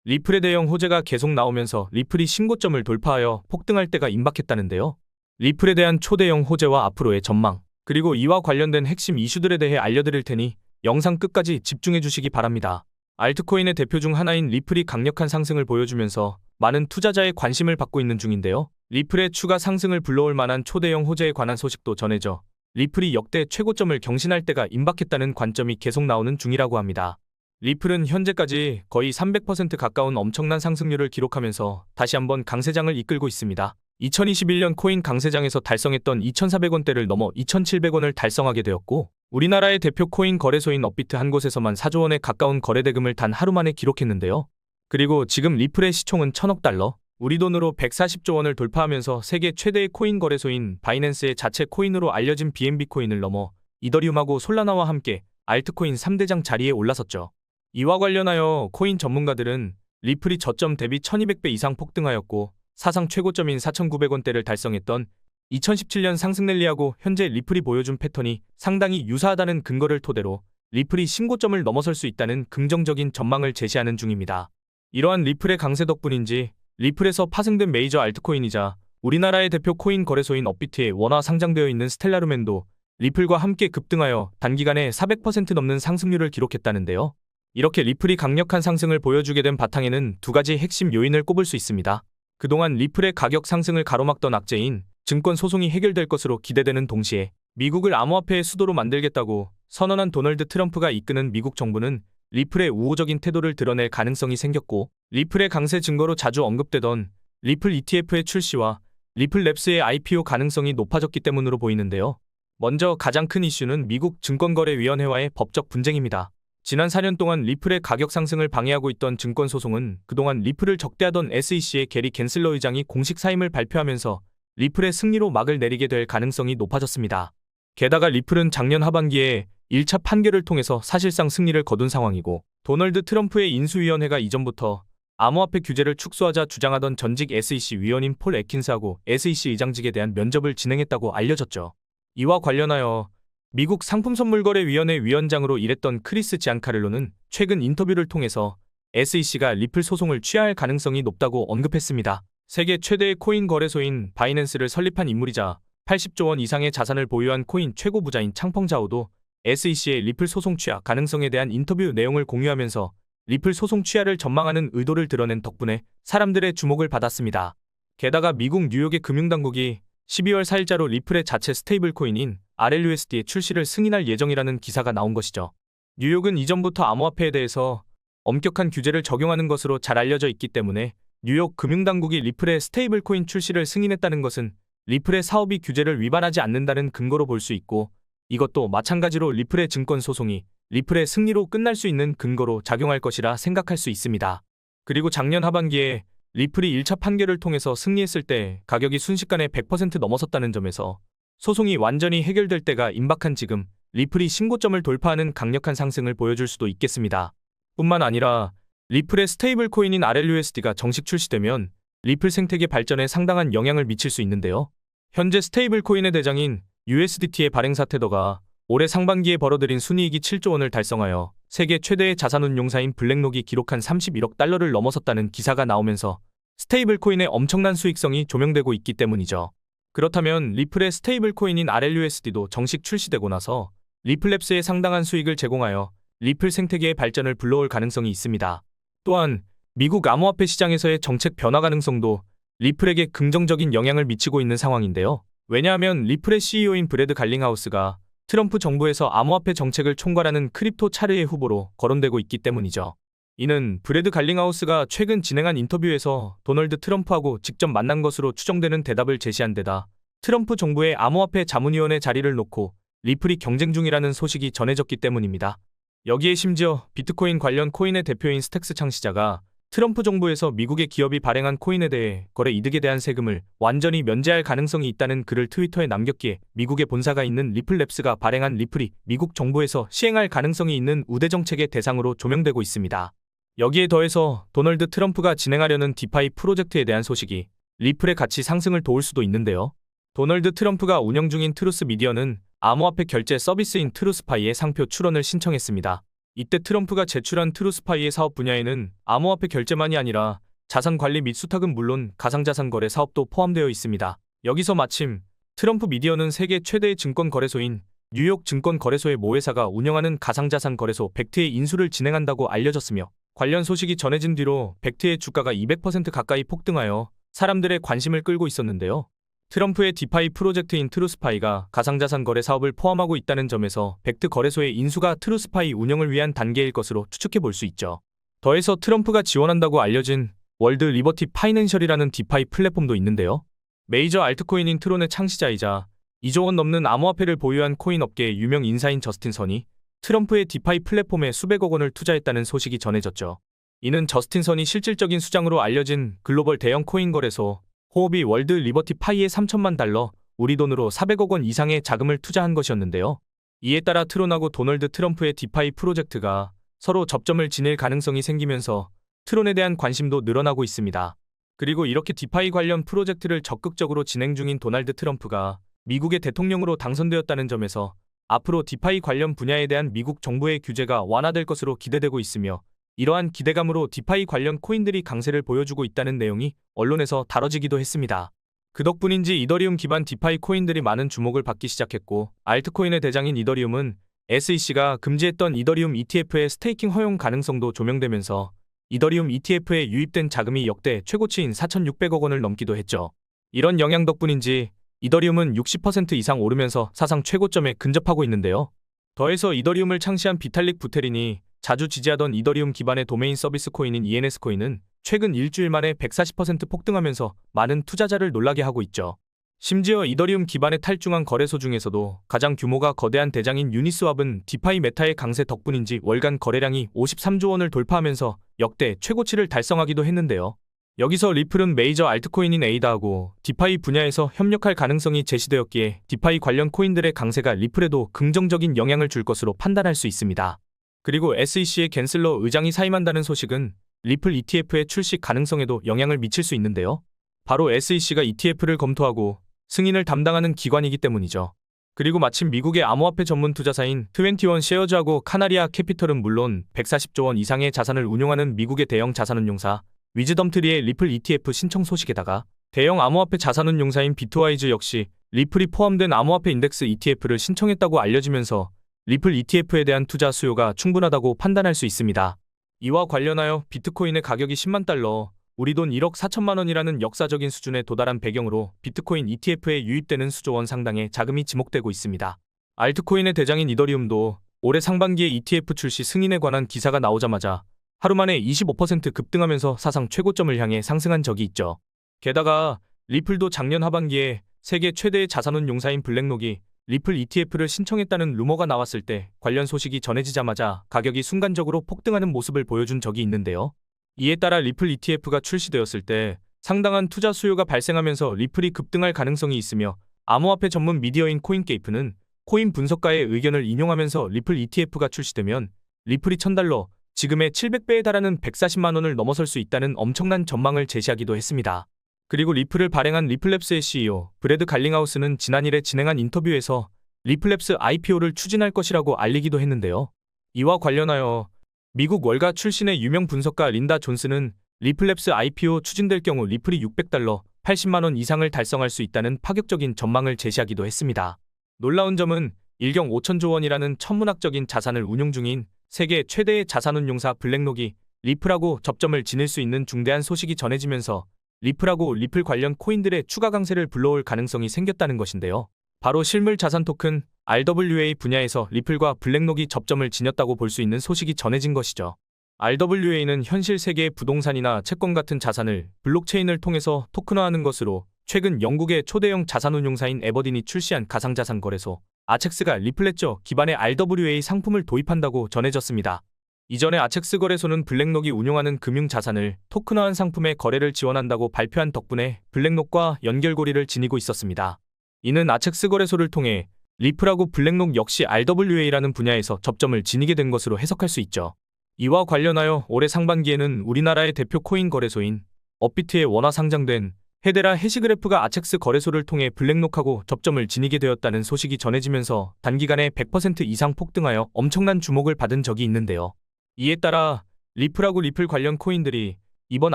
리플의 대형 호재가 계속 나오면서 리플이 신고점을 돌파하여 폭등할 때가 임박했다는데요. 리플에 대한 초대형 호재와 앞으로의 전망, 그리고 이와 관련된 핵심 이슈들에 대해 알려드릴 테니 영상 끝까지 집중해 주시기 바랍니다. 알트코인의 대표 중 하나인 리플이 강력한 상승을 보여주면서 많은 투자자의 관심을 받고 있는 중인데요. 리플의 추가 상승을 불러올 만한 초대형 호재에 관한 소식도 전해져 리플이 역대 최고점을 경신할 때가 임박했다는 관점이 계속 나오는 중이라고 합니다. 리플은 현재까지 거의 300% 가까운 엄청난 상승률을 기록하면서 다시 한번 강세장을 이끌고 있습니다. 2021년 코인 강세장에서 달성했던 2,400원대를 넘어 2,700원을 달성하게 되었고, 우리나라의 대표 코인 거래소인 업비트 한 곳에서만 4조 원에 가까운 거래대금을 단 하루 만에 기록했는데요. 그리고 지금 리플의 시총은 1,000억 달러, 우리 돈으로 140조 원을 돌파하면서 세계 최대의 코인 거래소인 바이낸스의 자체 코인으로 알려진 BNB 코인을 넘어 이더리움하고 솔라나와 함께 알트코인 3대장 자리에 올라섰죠. 이와 관련하여 코인 전문가들은 리플이 저점 대비 1200배 이상 폭등하였고 사상 최고점인 4,900원대를 달성했던 2017년 상승 랠리하고 현재 리플이 보여준 패턴이 상당히 유사하다는 근거를 토대로 리플이 신고점을 넘어설 수 있다는 긍정적인 전망을 제시하는 중입니다. 이러한 리플의 강세 덕분인지 리플에서 파생된 메이저 알트코인이자 우리나라의 대표 코인 거래소인 업비트에 원화 상장되어 있는 스텔라루멘도 리플과 함께 급등하여 단기간에 400% 넘는 상승률을 기록했다는데요. 이렇게 리플이 강력한 상승을 보여주게 된 바탕에는 두 가지 핵심 요인을 꼽을 수 있습니다. 그동안 리플의 가격 상승을 가로막던 악재인 증권 소송이 해결될 것으로 기대되는 동시에 미국을 암호화폐의 수도로 만들겠다고 선언한 도널드 트럼프가 이끄는 미국 정부는 리플의 우호적인 태도를 드러낼 가능성이 생겼고, 리플의 강세 증거로 자주 언급되던 리플 ETF의 출시와 리플랩스의 IPO 가능성이 높아졌기 때문으로 보이는데요. 먼저 가장 큰 이슈는 미국 증권거래위원회와의 법적 분쟁입니다. 지난 4년 동안 리플의 가격 상승을 방해하고 있던 증권 소송은 그동안 리플을 적대하던 SEC의 게리 겐슬러 의장이 공식 사임을 발표하면서 리플의 승리로 막을 내리게 될 가능성이 높아졌습니다. 게다가 리플은 작년 하반기에 1차 판결을 통해서 사실상 승리를 거둔 상황이고, 도널드 트럼프의 인수위원회가 이전부터 암호화폐 규제를 축소하자 주장하던 전직 SEC 위원인 폴 애킨스하고 SEC 의장직에 대한 면접을 진행했다고 알려졌죠. 이와 관련하여 미국 상품선물거래위원회 위원장으로 일했던 크리스 지안카를로는 최근 인터뷰를 통해서 SEC가 리플 소송을 취하할 가능성이 높다고 언급했습니다. 세계 최대의 코인 거래소인 바이낸스를 설립한 인물이자 80조 원 이상의 자산을 보유한 코인 최고 부자인 창펑자오도 SEC의 리플 소송 취하 가능성에 대한 인터뷰 내용을 공유하면서 리플 소송 취하를 전망하는 의도를 드러낸 덕분에 사람들의 주목을 받았습니다. 게다가 미국 뉴욕의 금융당국이 12월 4일자로 리플의 자체 스테이블 코인인 RLUSD의 출시를 승인할 예정이라는 기사가 나온 것이죠. 뉴욕은 이전부터 암호화폐에 대해서 엄격한 규제를 적용하는 것으로 잘 알려져 있기 때문에 뉴욕 금융당국이 리플의 스테이블 코인 출시를 승인했다는 것은 리플의 사업이 규제를 위반하지 않는다는 근거로 볼 수 있고, 이것도 마찬가지로 리플의 증권 소송이 리플의 승리로 끝날 수 있는 근거로 작용할 것이라 생각할 수 있습니다. 그리고 작년 하반기에 리플이 1차 판결을 통해서 승리했을 때 가격이 순식간에 100% 넘어섰다는 점에서 소송이 완전히 해결될 때가 임박한 지금 리플이 신고점을 돌파하는 강력한 상승을 보여줄 수도 있겠습니다. 뿐만 아니라 리플의 스테이블 코인인 RLUSD가 정식 출시되면 리플 생태계 발전에 상당한 영향을 미칠 수 있는데요. 현재 스테이블 코인의 대장인 USDT의 발행사 테더가 올해 상반기에 벌어들인 순이익이 7조 원을 달성하여 세계 최대의 자산운용사인 블랙록이 기록한 31억 달러를 넘어섰다는 기사가 나오면서 스테이블 코인의 엄청난 수익성이 조명되고 있기 때문이죠. 그렇다면 리플의 스테이블 코인인 RLUSD도 정식 출시되고 나서 리플랩스에 상당한 수익을 제공하여 리플 생태계의 발전을 불러올 가능성이 있습니다. 또한 미국 암호화폐 시장에서의 정책 변화 가능성도 리플에게 긍정적인 영향을 미치고 있는 상황인데요. 왜냐하면 리플의 CEO인 브래드 갈링하우스가 트럼프 정부에서 암호화폐 정책을 총괄하는 크립토 차르의 후보로 거론되고 있기 때문이죠. 이는 브래드 갈링하우스가 최근 진행한 인터뷰에서 도널드 트럼프하고 직접 만난 것으로 추정되는 대답을 제시한 데다 트럼프 정부의 암호화폐 자문위원회 자리를 놓고 리플이 경쟁 중이라는 소식이 전해졌기 때문입니다. 여기에 심지어 비트코인 관련 코인의 대표인 스택스 창시자가 트럼프 정부에서 미국의 기업이 발행한 코인에 대해 거래 이득에 대한 세금을 완전히 면제할 가능성이 있다는 글을 트위터에 남겼기에 미국의 본사가 있는 리플랩스가 발행한 리플이 미국 정부에서 시행할 가능성이 있는 우대 정책의 대상으로 조명되고 있습니다. 여기에 더해서 도널드 트럼프가 진행하려는 디파이 프로젝트에 대한 소식이 리플의 가치 상승을 도울 수도 있는데요. 도널드 트럼프가 운영 중인 트루스 미디어는 암호화폐 결제 서비스인 트루스파이의 상표 출원을 신청했습니다. 이때 트럼프가 제출한 트루스파이의 사업 분야에는 암호화폐 결제만이 아니라 자산관리 및 수탁은 물론 가상자산 거래 사업도 포함되어 있습니다. 여기서 마침 트럼프 미디어는 세계 최대의 증권거래소인 뉴욕 증권거래소의 모회사가 운영하는 가상자산 거래소 벡트의 인수를 진행한다고 알려졌으며 관련 소식이 전해진 뒤로 벡트의 주가가 200% 가까이 폭등하여 사람들의 관심을 끌고 있었는데요. 트럼프의 디파이 프로젝트인 트루스파이가 가상자산 거래 사업을 포함하고 있다는 점에서 벡트 거래소의 인수가 트루스파이 운영을 위한 단계일 것으로 추측해 볼 수 있죠. 더해서 트럼프가 지원한다고 알려진 월드 리버티 파이낸셜이라는 디파이 플랫폼도 있는데요. 메이저 알트코인인 트론의 창시자이자 2조 원 넘는 암호화폐를 보유한 코인 업계의 유명 인사인 저스틴 선이 트럼프의 디파이 플랫폼에 수백억 원을 투자했다는 소식이 전해졌죠. 이는 저스틴 선이 실질적인 수장으로 알려진 글로벌 대형 코인 거래소 호흡이 월드 리버티 파이에 3천만 달러, 우리 돈으로 400억 원 이상의 자금을 투자한 것이었는데요. 이에 따라 트론하고 도널드 트럼프의 디파이 프로젝트가 서로 접점을 지닐 가능성이 생기면서 트론에 대한 관심도 늘어나고 있습니다. 그리고 이렇게 디파이 관련 프로젝트를 적극적으로 진행 중인 도널드 트럼프가 미국의 대통령으로 당선되었다는 점에서 앞으로 디파이 관련 분야에 대한 미국 정부의 규제가 완화될 것으로 기대되고 있으며 이러한 기대감으로 디파이 관련 코인들이 강세를 보여주고 있다는 내용이 언론에서 다뤄지기도 했습니다. 그 덕분인지 이더리움 기반 디파이 코인들이 많은 주목을 받기 시작했고 알트코인의 대장인 이더리움은 SEC가 금지했던 이더리움 ETF의 스테이킹 허용 가능성도 조명되면서 이더리움 ETF에 유입된 자금이 역대 최고치인 4,600억 원을 넘기도 했죠. 이런 영향 덕분인지 이더리움은 60% 이상 오르면서 사상 최고점에 근접하고 있는데요. 더해서 이더리움을 창시한 비탈릭 부테린이 자주 지지하던 이더리움 기반의 도메인 서비스 코인인 ENS 코인은 최근 일주일 만에 140% 폭등하면서 많은 투자자를 놀라게 하고 있죠. 심지어 이더리움 기반의 탈중앙 거래소 중에서도 가장 규모가 거대한 대장인 유니스왑은 디파이 메타의 강세 덕분인지 월간 거래량이 53조 원을 돌파하면서 역대 최고치를 달성하기도 했는데요. 여기서 리플은 메이저 알트코인인 에이다하고 디파이 분야에서 협력할 가능성이 제시되었기에 디파이 관련 코인들의 강세가 리플에도 긍정적인 영향을 줄 것으로 판단할 수 있습니다. 그리고 SEC의 갠슬러 의장이 사임한다는 소식은 리플 ETF의 출시 가능성에도 영향을 미칠 수 있는데요. 바로 SEC가 ETF를 검토하고 승인을 담당하는 기관이기 때문이죠. 그리고 마침 미국의 암호화폐 전문 투자사인 21 쉐어즈하고 카나리아 캐피털은 물론 140조 원 이상의 자산을 운용하는 미국의 대형 자산운용사 위즈덤트리의 리플 ETF 신청 소식에다가 대형 암호화폐 자산운용사인 비트와이즈 역시 리플이 포함된 암호화폐 인덱스 ETF를 신청했다고 알려지면서 리플 ETF에 대한 투자 수요가 충분하다고 판단할 수 있습니다. 이와 관련하여 비트코인의 가격이 10만 달러, 우리 돈 1억 4천만 원이라는 역사적인 수준에 도달한 배경으로 비트코인 ETF에 유입되는 수조 원 상당의 자금이 지목되고 있습니다. 알트코인의 대장인 이더리움도 올해 상반기에 ETF 출시 승인에 관한 기사가 나오자마자 하루 만에 25% 급등하면서 사상 최고점을 향해 상승한 적이 있죠. 게다가 리플도 작년 하반기에 세계 최대의 자산운용사인 블랙록이 리플 ETF를 신청했다는 루머가 나왔을 때 관련 소식이 전해지자마자 가격이 순간적으로 폭등하는 모습을 보여준 적이 있는데요. 이에 따라 리플 ETF가 출시되었을 때 상당한 투자 수요가 발생하면서 리플이 급등할 가능성이 있으며 암호화폐 전문 미디어인 코인게이프는 코인 분석가의 의견을 인용하면서 리플 ETF가 출시되면 리플이 1,000달러, 지금의 700배에 달하는 140만 원을 넘어설 수 있다는 엄청난 전망을 제시하기도 했습니다. 그리고 리플을 발행한 리플랩스의 CEO 브래드 갈링하우스는 지난일에 진행한 인터뷰에서 리플랩스 IPO를 추진할 것이라고 알리기도 했는데요. 이와 관련하여 미국 월가 출신의 유명 분석가 린다 존스는 리플랩스 IPO 추진될 경우 리플이 600달러, 80만 원 이상을 달성할 수 있다는 파격적인 전망을 제시하기도 했습니다. 놀라운 점은 1경 5천조 원이라는 천문학적인 자산을 운용 중인 세계 최대의 자산운용사 블랙록이 리플하고 접점을 지닐 수 있는 중대한 소식이 전해지면서 리플하고 리플 관련 코인들의 추가 강세를 불러올 가능성이 생겼다는 것인데요. 바로 실물 자산 토큰 RWA 분야에서 리플과 블랙록이 접점을 지녔다고 볼 수 있는 소식이 전해진 것이죠. RWA는 현실 세계의 부동산이나 채권 같은 자산을 블록체인을 통해서 토큰화하는 것으로 최근 영국의 초대형 자산운용사인 에버딘이 출시한 가상자산 거래소 아첵스가 리플레저 기반의 RWA 상품을 도입한다고 전해졌습니다. 이전에 아첵스 거래소는 블랙록이 운용하는 금융자산을 토큰화한 상품의 거래를 지원한다고 발표한 덕분에 블랙록과 연결고리를 지니고 있었습니다. 이는 아첵스 거래소를 통해 리플하고 블랙록 역시 RWA라는 분야에서 접점을 지니게 된 것으로 해석할 수 있죠. 이와 관련하여 올해 상반기에는 우리나라의 대표 코인 거래소인 업비트에 원화 상장된 헤데라 해시그래프가 아첵스 거래소를 통해 블랙록하고 접점을 지니게 되었다는 소식이 전해지면서 단기간에 100% 이상 폭등하여 엄청난 주목을 받은 적이 있는데요. 이에 따라 리플하고 리플 관련 코인들이 이번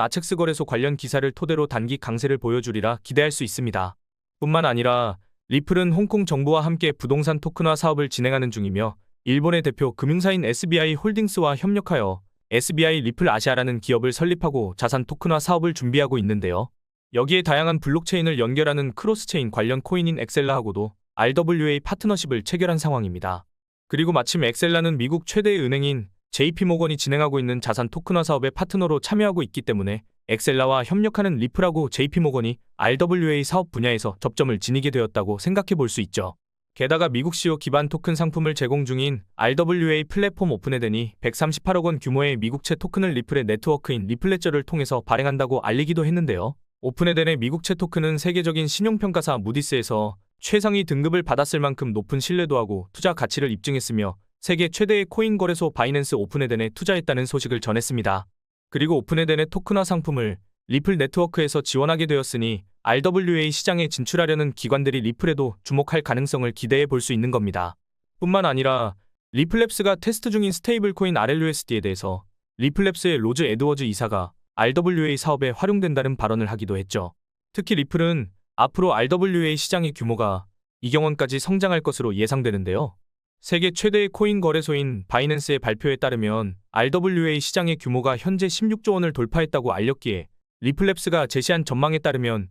아첵스 거래소 관련 기사를 토대로 단기 강세를 보여주리라 기대할 수 있습니다. 뿐만 아니라 리플은 홍콩 정부와 함께 부동산 토큰화 사업을 진행하는 중이며 일본의 대표 금융사인 SBI 홀딩스와 협력하여 SBI 리플 아시아라는 기업을 설립하고 자산 토큰화 사업을 준비하고 있는데요. 여기에 다양한 블록체인을 연결하는 크로스체인 관련 코인인 엑셀라하고도 RWA 파트너십을 체결한 상황입니다. 그리고 마침 엑셀라는 미국 최대의 은행인 JP모건이 진행하고 있는 자산 토큰화 사업의 파트너로 참여하고 있기 때문에 엑셀라와 협력하는 리플하고 JP모건이 RWA 사업 분야에서 접점을 지니게 되었다고 생각해 볼 수 있죠. 게다가 미국 시오 기반 토큰 상품을 제공 중인 RWA 플랫폼 오픈에덴이 138억 원 규모의 미국채 토큰을 리플의 네트워크인 리플레저를 통해서 발행한다고 알리기도 했는데요. 오픈에덴의 미국채 토큰은 세계적인 신용평가사 무디스에서 최상위 등급을 받았을 만큼 높은 신뢰도하고 투자 가치를 입증했으며 세계 최대의 코인 거래소 바이낸스 오픈에덴에 투자했다는 소식을 전했습니다. 그리고 오픈에덴의 토큰화 상품을 리플 네트워크에서 지원하게 되었으니 RWA 시장에 진출하려는 기관들이 리플에도 주목할 가능성을 기대해 볼 수 있는 겁니다. 뿐만 아니라 리플랩스가 테스트 중인 스테이블 코인 RLUSD에 대해서 리플랩스의 로즈 에드워즈 이사가 RWA 사업에 활용된다는 발언을 하기도 했죠. 특히 리플은 앞으로 RWA 시장의 규모가 2경 원까지 성장할 것으로 예상되는데요. 세계 최대의 코인 거래소인 바이낸스의 발표에 따르면 RWA 시장의 규모가 현재 16조 원을 돌파했다고 알렸기에 리플랩스가 제시한 전망에 따르면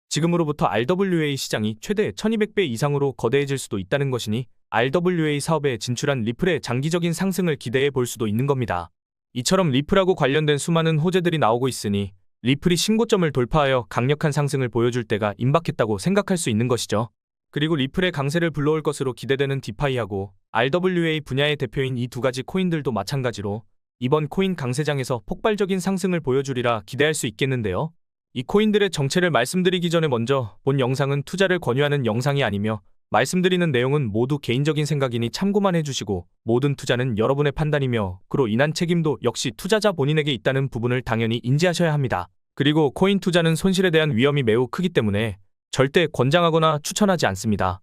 지금으로부터 RWA 시장이 최대 1200배 이상으로 거대해질 수도 있다는 것이니 RWA 사업에 진출한 리플의 장기적인 상승을 기대해 볼 수도 있는 겁니다. 이처럼 리플하고 관련된 수많은 호재들이 나오고 있으니 리플이 신고점을 돌파하여 강력한 상승을 보여줄 때가 임박했다고 생각할 수 있는 것이죠. 그리고 리플의 강세를 불러올 것으로 기대되는 디파이하고 RWA 분야의 대표인 이 두 가지 코인들도 마찬가지로 이번 코인 강세장에서 폭발적인 상승을 보여주리라 기대할 수 있겠는데요. 이 코인들의 정체를 말씀드리기 전에 먼저 본 영상은 투자를 권유하는 영상이 아니며 말씀드리는 내용은 모두 개인적인 생각이니 참고만 해주시고 모든 투자는 여러분의 판단이며 그로 인한 책임도 역시 투자자 본인에게 있다는 부분을 당연히 인지하셔야 합니다. 그리고 코인 투자는 손실에 대한 위험이 매우 크기 때문에 절대 권장하거나 추천하지 않습니다.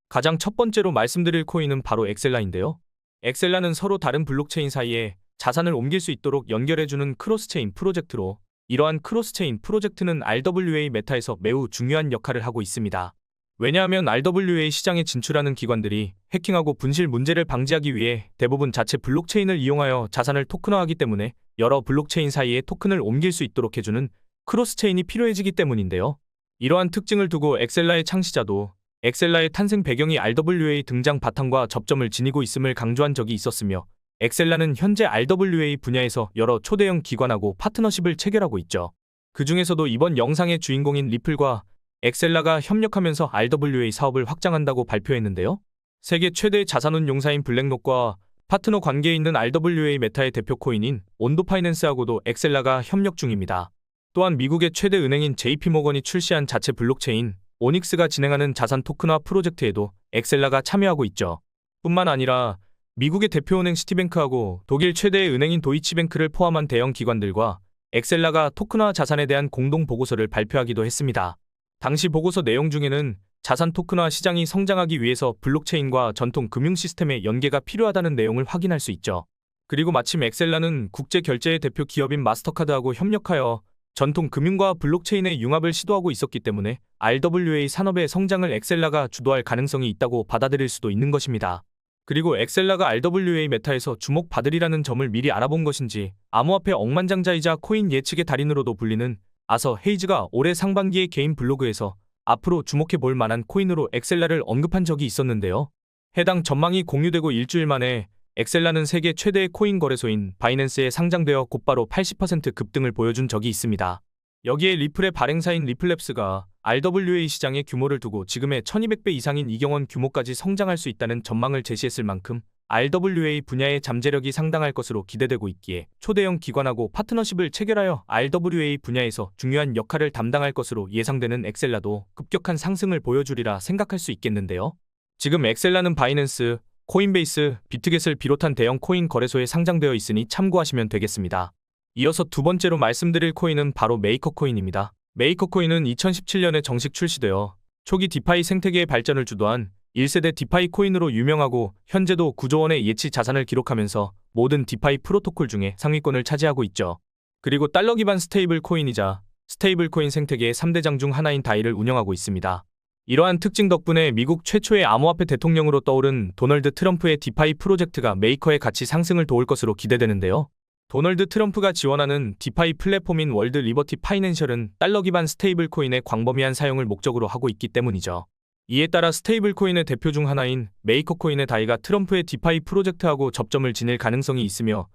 가장 첫 번째로 말씀드릴 코인은 바로 엑셀라인데요. 엑셀라는 서로 다른 블록체인 사이에 자산을 옮길 수 있도록 연결해주는 크로스체인 프로젝트로 이러한 크로스체인 프로젝트는 RWA 메타에서 매우 중요한 역할을 하고 있습니다. 왜냐하면 RWA 시장에 진출하는 기관들이 해킹하고 분실 문제를 방지하기 위해 대부분 자체 블록체인을 이용하여 자산을 토큰화하기 때문에 여러 블록체인 사이에 토큰을 옮길 수 있도록 해주는 크로스체인이 필요해지기 때문인데요. 이러한 특징을 두고 엑셀라의 창시자도 엑셀라의 탄생 배경이 RWA 등장 바탕과 접점을 지니고 있음을 강조한 적이 있었으며 엑셀라는 현재 RWA 분야에서 여러 초대형 기관하고 파트너십을 체결하고 있죠. 그 중에서도 이번 영상의 주인공인 리플과 엑셀라가 협력하면서 RWA 사업을 확장한다고 발표했는데요. 세계 최대 자산운용사인 블랙록과 파트너 관계에 있는 RWA 메타의 대표 코인인 온도파이낸스하고도 엑셀라가 협력 중입니다. 또한 미국의 최대 은행인 JP모건이 출시한 자체 블록체인 오닉스가 진행하는 자산 토큰화 프로젝트에도 엑셀라가 참여하고 있죠. 뿐만 아니라 미국의 대표은행 시티뱅크하고 독일 최대의 은행인 도이치뱅크를 포함한 대형 기관들과 엑셀라가 토큰화 자산에 대한 공동 보고서를 발표하기도 했습니다. 당시 보고서 내용 중에는 자산 토큰화 시장이 성장하기 위해서 블록체인과 전통 금융 시스템의 연계가 필요하다는 내용을 확인할 수 있죠. 그리고 마침 엑셀라는 국제 결제의 대표 기업인 마스터카드하고 협력하여 전통 금융과 블록체인의 융합을 시도하고 있었기 때문에 RWA 산업의 성장을 엑셀라가 주도할 가능성이 있다고 받아들일 수도 있는 것입니다. 그리고 엑셀라가 RWA 메타에서 주목받으리라는 점을 미리 알아본 것인지 암호화폐 억만장자이자 코인 예측의 달인으로도 불리는 아서 헤이즈가 올해 상반기에 개인 블로그에서 앞으로 주목해 볼 만한 코인으로 엑셀라를 언급한 적이 있었는데요. 해당 전망이 공유되고 일주일 만에 엑셀라는 세계 최대의 코인 거래소인 바이낸스에 상장되어 곧바로 80% 급등을 보여준 적이 있습니다. 여기에 리플의 발행사인 리플랩스가 RWA 시장의 규모를 두고 지금의 1200배 이상인 2경 원 규모까지 성장할 수 있다는 전망을 제시했을 만큼 RWA 분야의 잠재력이 상당할 것으로 기대되고 있기에 초대형 기관하고 파트너십을 체결하여 RWA 분야에서 중요한 역할을 담당할 것으로 예상되는 엑셀라도 급격한 상승을 보여주리라 생각할 수 있겠는데요. 지금 엑셀라는 바이낸스, 코인베이스, 비트겟을 비롯한 대형 코인 거래소에 상장되어 있으니 참고하시면 되겠습니다. 이어서 두 번째로 말씀드릴 코인은 바로 메이커 코인입니다. 메이커 코인은 2017년에 정식 출시되어 초기 디파이 생태계의 발전을 주도한 1세대 디파이 코인으로 유명하고 현재도 9조 원의 예치 자산을 기록하면서 모든 디파이 프로토콜 중에 상위권을 차지하고 있죠. 그리고 달러 기반 스테이블 코인이자 스테이블 코인 생태계의 3대장 중 하나인 다이를 운영하고 있습니다. 이러한 특징 덕분에 미국 최초의 암호화폐 대통령으로 떠오른 도널드 트럼프의 디파이 프로젝트가 메이커의 가치 상승을 도울 것으로 기대되는데요. 도널드 트럼프가 지원하는 디파이 플랫폼인 월드 리버티 파이낸셜은 달러 기반 스테이블 코인의 광범위한 사용을 목적으로 하고 있기 때문이죠. 이에 따라 스테이블 코인의 대표 중 하나인 메이커 코인의 다이가 트럼프의 디파이 프로젝트하고 접점을 지닐 가능성이 있으며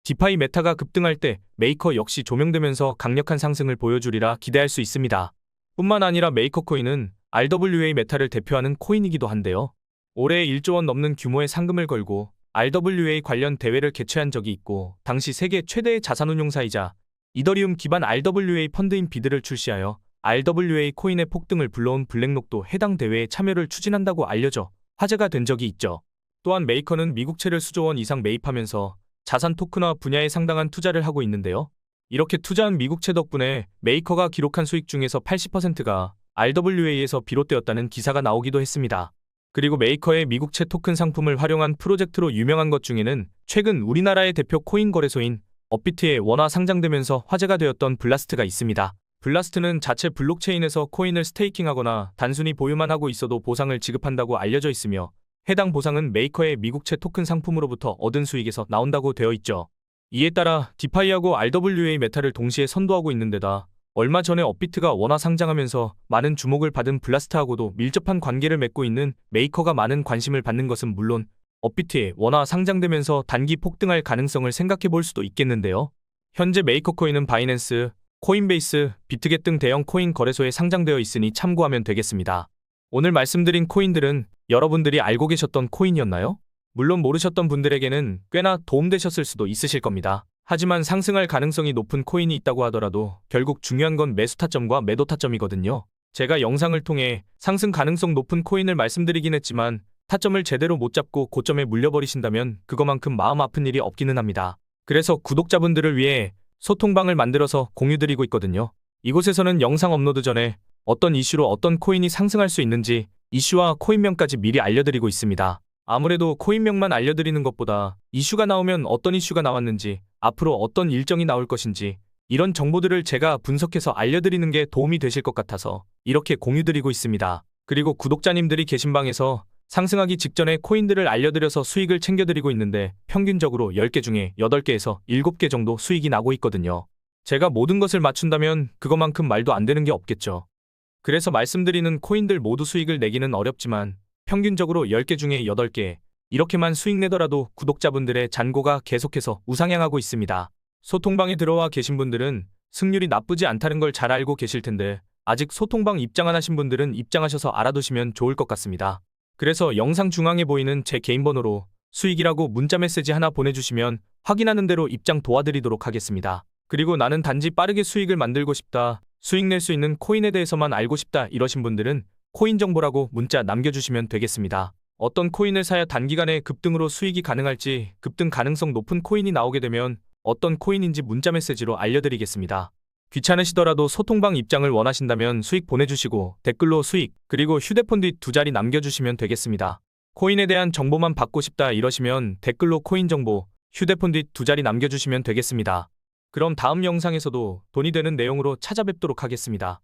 디파이 메타가 급등할 때 메이커 역시 조명되면서 강력한 상승을 보여주리라 기대할 수 있습니다. 뿐만 아니라 메이커 코인은 RWA 메타를 대표하는 코인이기도 한데요. 올해 1조 원 넘는 규모의 상금을 걸고 RWA 관련 대회를 개최한 적이 있고 당시 세계 최대의 자산운용사이자 이더리움 기반 RWA 펀드인 비드를 출시하여 RWA 코인의 폭등을 불러온 블랙록도 해당 대회에 참여를 추진한다고 알려져 화제가 된 적이 있죠. 또한 메이커는 미국채를 수조 원 이상 매입하면서 자산 토큰화 분야에 상당한 투자를 하고 있는데요. 이렇게 투자한 미국채 덕분에 메이커가 기록한 수익 중에서 80%가 RWA에서 비롯되었다는 기사가 나오기도 했습니다. 그리고 메이커의 미국채 토큰 상품을 활용한 프로젝트로 유명한 것 중에는 최근 우리나라의 대표 코인 거래소인 업비트에 원화 상장되면서 화제가 되었던 블라스트가 있습니다. 블라스트는 자체 블록체인에서 코인을 스테이킹하거나 단순히 보유만 하고 있어도 보상을 지급한다고 알려져 있으며 해당 보상은 메이커의 미국채 토큰 상품으로부터 얻은 수익에서 나온다고 되어 있죠. 이에 따라 디파이하고 RWA 메타를 동시에 선도하고 있는 데다 얼마 전에 업비트가 원화 상장하면서 많은 주목을 받은 블라스트하고도 밀접한 관계를 맺고 있는 메이커가 많은 관심을 받는 것은 물론 업비트에 원화 상장되면서 단기 폭등할 가능성을 생각해 볼 수도 있겠는데요. 현재 메이커 코인은 바이낸스, 코인베이스, 비트겟 등 대형 코인 거래소에 상장되어 있으니 참고하면 되겠습니다. 오늘 말씀드린 코인들은 여러분들이 알고 계셨던 코인이었나요? 물론 모르셨던 분들에게는 꽤나 도움되셨을 수도 있으실 겁니다. 하지만 상승할 가능성이 높은 코인이 있다고 하더라도 결국 중요한 건 매수 타점과 매도 타점이거든요. 제가 영상을 통해 상승 가능성 높은 코인을 말씀드리긴 했지만 타점을 제대로 못 잡고 고점에 물려버리신다면 그거만큼 마음 아픈 일이 없기는 합니다. 그래서 구독자분들을 위해 소통방을 만들어서 공유드리고 있거든요. 이곳에서는 영상 업로드 전에 어떤 이슈로 어떤 코인이 상승할 수 있는지 이슈와 코인명까지 미리 알려드리고 있습니다. 아무래도 코인명만 알려드리는 것보다 이슈가 나오면 어떤 이슈가 나왔는지 앞으로 어떤 일정이 나올 것인지 이런 정보들을 제가 분석해서 알려드리는 게 도움이 되실 것 같아서 이렇게 공유드리고 있습니다. 그리고 구독자님들이 계신 방에서 상승하기 직전에 코인들을 알려드려서 수익을 챙겨드리고 있는데 평균적으로 10개 중에 8개에서 7개 정도 수익이 나고 있거든요. 제가 모든 것을 맞춘다면 그것만큼 말도 안 되는 게 없겠죠. 그래서 말씀드리는 코인들 모두 수익을 내기는 어렵지만 평균적으로 10개 중에 8개 이렇게만 수익 내더라도 구독자분들의 잔고가 계속해서 우상향하고 있습니다. 소통방에 들어와 계신 분들은 승률이 나쁘지 않다는 걸 잘 알고 계실 텐데 아직 소통방 입장 안 하신 분들은 입장하셔서 알아두시면 좋을 것 같습니다. 그래서 영상 중앙에 보이는 제 개인 번호로 수익이라고 문자 메시지 하나 보내주시면 확인하는 대로 입장 도와드리도록 하겠습니다. 그리고 나는 단지 빠르게 수익을 만들고 싶다, 수익 낼 수 있는 코인에 대해서만 알고 싶다 이러신 분들은 코인 정보라고 문자 남겨주시면 되겠습니다. 어떤 코인을 사야 단기간에 급등으로 수익이 가능할지 급등 가능성 높은 코인이 나오게 되면 어떤 코인인지 문자 메시지로 알려드리겠습니다. 귀찮으시더라도 소통방 입장을 원하신다면 수익 보내주시고 댓글로 수익 그리고 휴대폰 뒷 2자리 남겨주시면 되겠습니다. 코인에 대한 정보만 받고 싶다 이러시면 댓글로 코인 정보, 휴대폰 뒷 2자리 남겨주시면 되겠습니다. 그럼 다음 영상에서도 돈이 되는 내용으로 찾아뵙도록 하겠습니다.